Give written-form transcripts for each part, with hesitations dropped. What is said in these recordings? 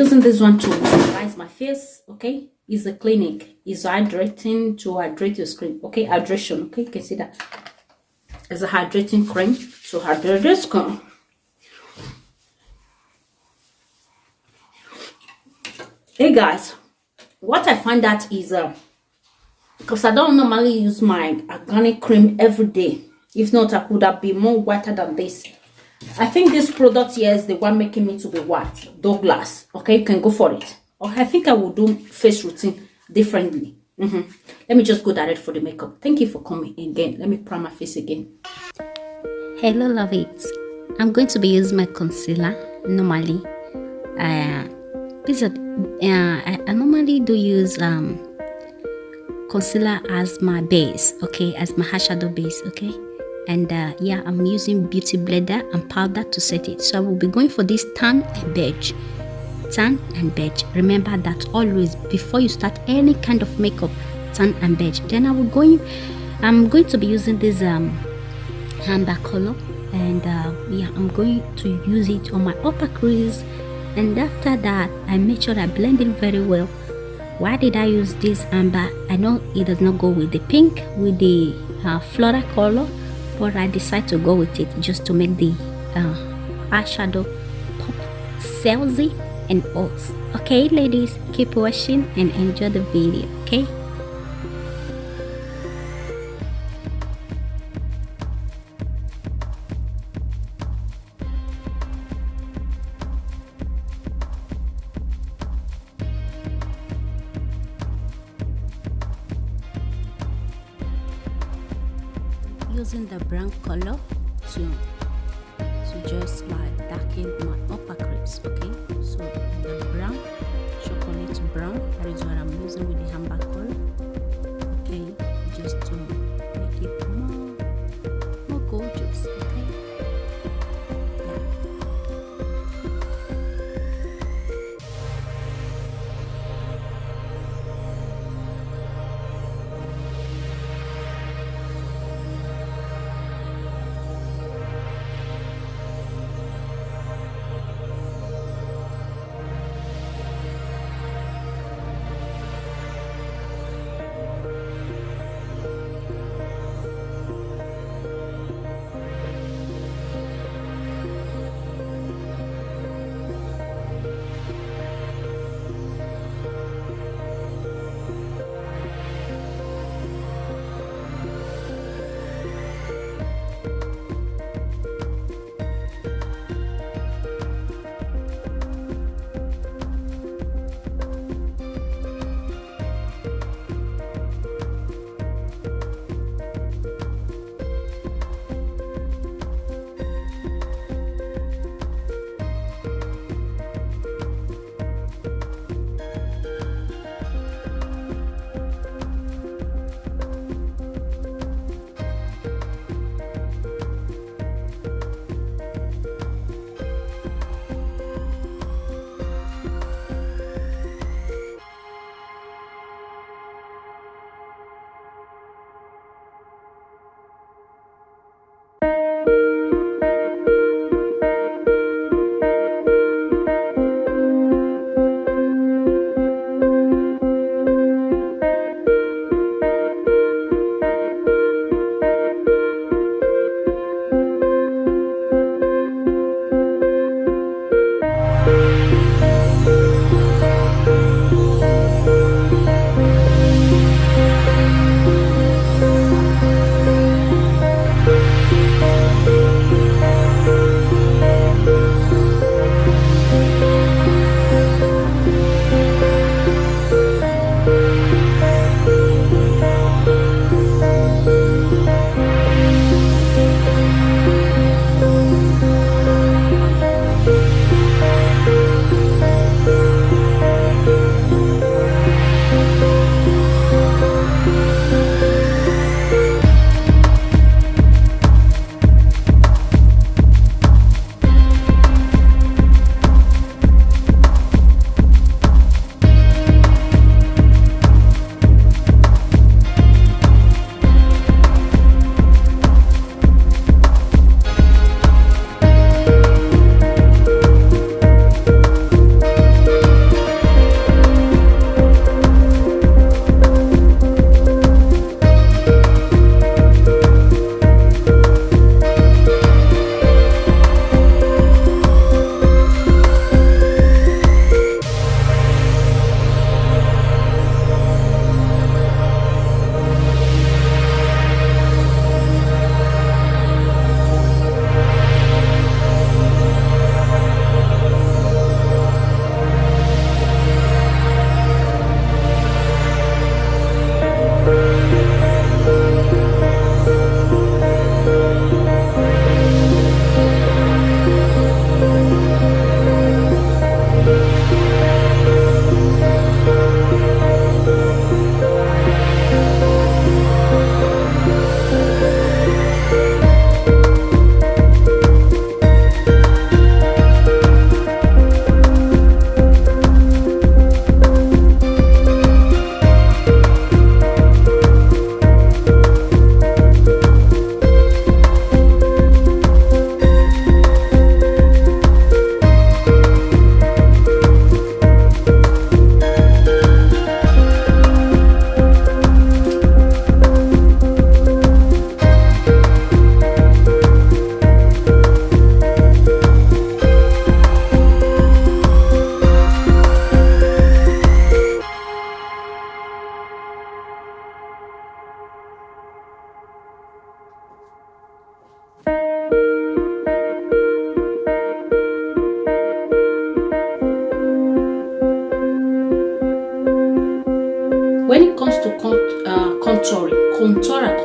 using this one to moisturize my face. Okay, it's a clinic. It's hydrating to hydrate your skin. Okay, hydration. Okay, you can see that it's a hydrating cream to hydrate your skin. Hey guys, what I find that is because I don't normally use my organic cream every day. If not, I could have been more whiter than this. I think this product here is the one making me to be white. Douglas. Okay, you can go for it. Okay, I think I will do face routine differently. Let me just go direct for the makeup. Thank you for coming again. Let me prime my face again. Hello lovies, I'm going to be using my concealer. Normally I normally do use concealer as my base, okay, as my eyeshadow base, okay. And yeah, I'm using beauty blender and powder to set it. So I will be going for this tan and beige. Remember that always before you start any kind of makeup, tan and beige. Then I'm going to be using this amber color, and yeah, I'm going to use it on my upper crease. And after that, I make sure I blend it very well. Why did I use this amber? I know it does not go with the pink, with the floral color, but I decided to go with it just to make the eyeshadow pop salesy and oats. Okay ladies, keep watching and enjoy the video. Okay, using the brown color to just like darken my upper crease. Okay, so the brown, chocolate brown, that is what I'm using with the amber color. Okay, just to make it more gorgeous. Okay,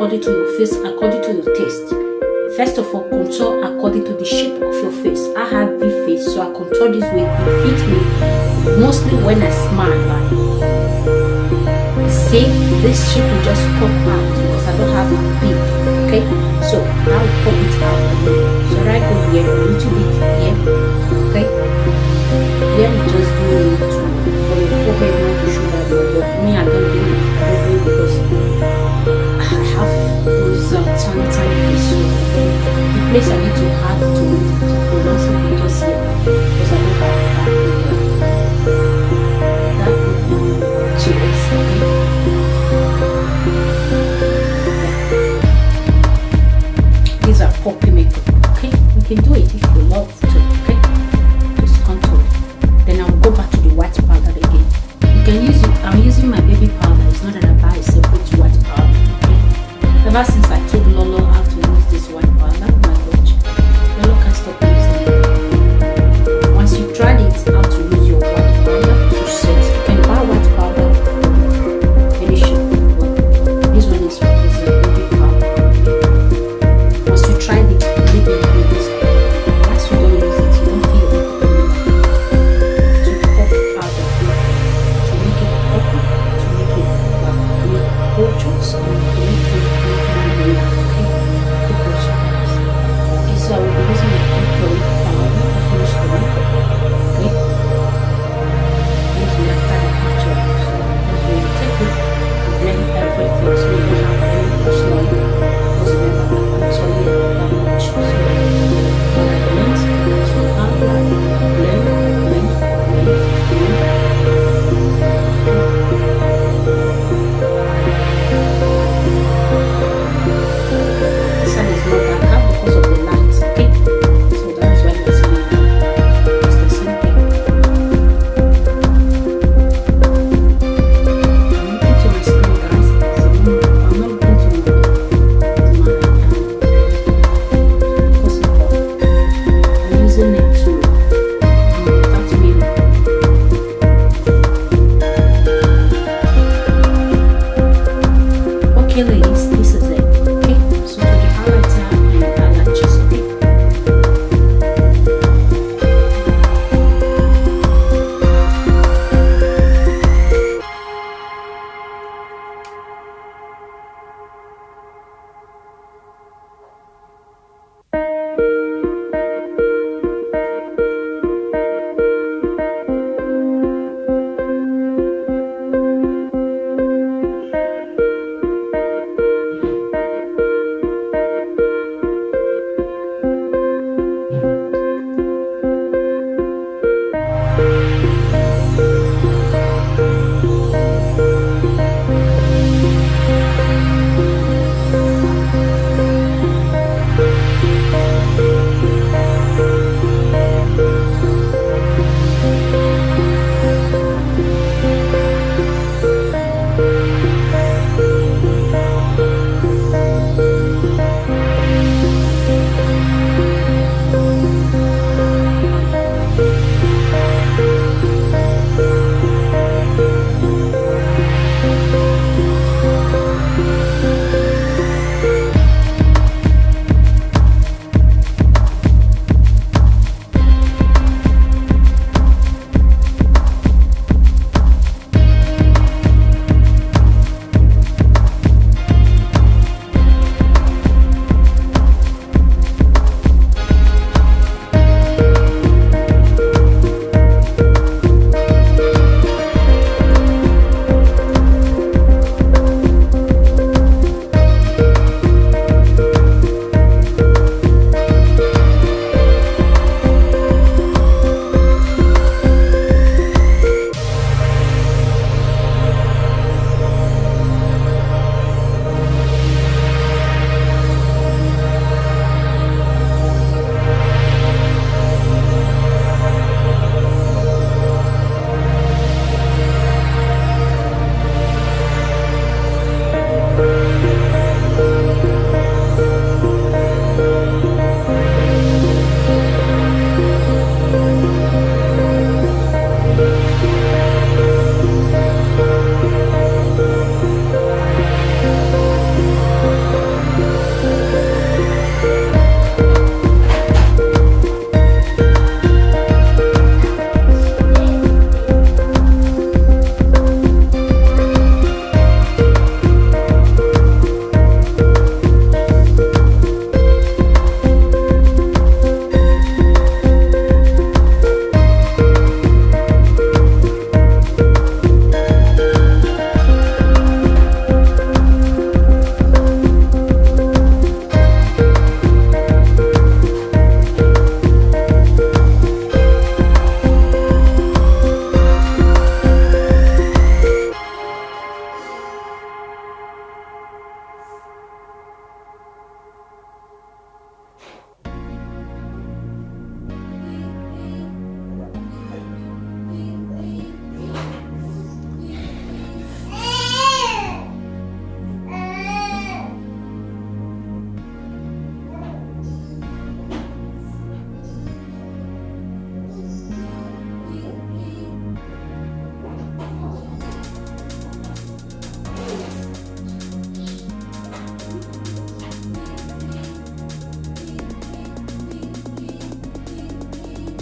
according to your face, according to your taste. First of all, contour according to the shape of your face. I have big face, so I contour this way. It fits me mostly when I smile. Like, see, this shape will just pop out because I don't have a big. Okay, so now pop it out. So I go here a little bit here. Okay, here we just do it for your forehead, not to show that. But me, I don't do it. I don't do it because I have those tiny face. So the place I need to have to pronounce it just here because I don't have that big cheeks. Okay, these are poppy makeup. Okay, we can do it if you love to. Okay, just contour. Then I'll go back to the white powder again. You can use it. I'm using my baby powder. It's not that I buy a separate white powder. Ever since I told Lolo how to use this white powder, my watch, Lolo can't stop using it.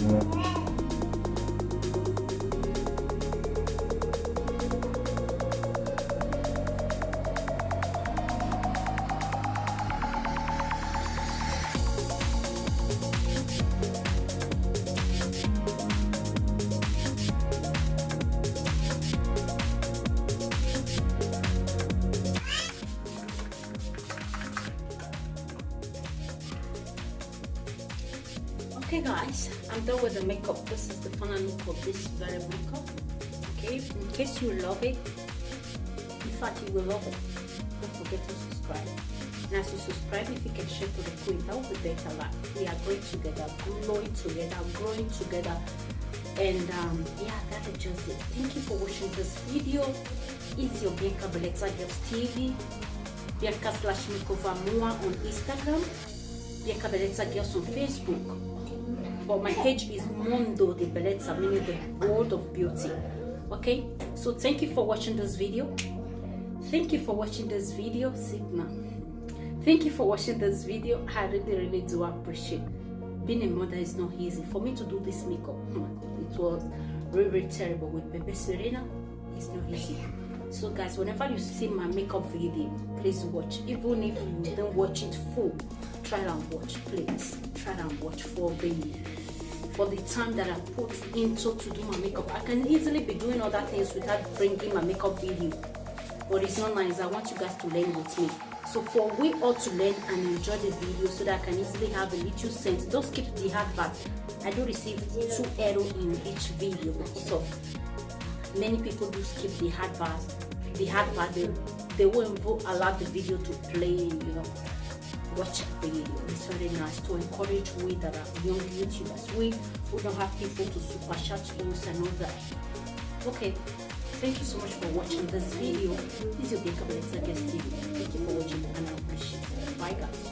Okay guys, I'm done with the makeup. This is the final look of this very makeup. Okay, in case you love it, in fact you will love it, don't forget to subscribe. And as you subscribe, if you can share to the queen, that will be better. Like we are growing together, growing together, and yeah, that is just it. Thank you for watching this video. It's your Bianca Beleza Girls TV, Bianca/Makeover on Instagram, Bianca Beleza Girls on Facebook. But my page is Mondo de Bellezza, meaning the world of beauty. Okay, so thank you for watching this video. Thank you for watching this video, Sigma. Thank you for watching this video. I really do appreciate. Being a mother is not easy. For me to do this makeup, it was really terrible with Baby Serena. It's not easy. So guys, whenever you see my makeup video, please watch. Even if you don't watch it full, try and watch, please. Try and watch for the time that I put into to do my makeup. I can easily be doing other things without bringing my makeup video, but it's not nice. I want you guys to learn with me. So for we all to learn and enjoy the video, so that I can easily have a little sense. Don't skip the advert. I do receive 2 arrows in each video, so many people do skip the advert. They won't allow the video to play, you know. Watch the video. It's very nice to encourage we that are young YouTubers. We who don't have people to super chat us and all that. Okay, thank you so much for watching this video. This is your Bianca Beleza Girls TV. Thank you for watching and I appreciate it. Bye guys.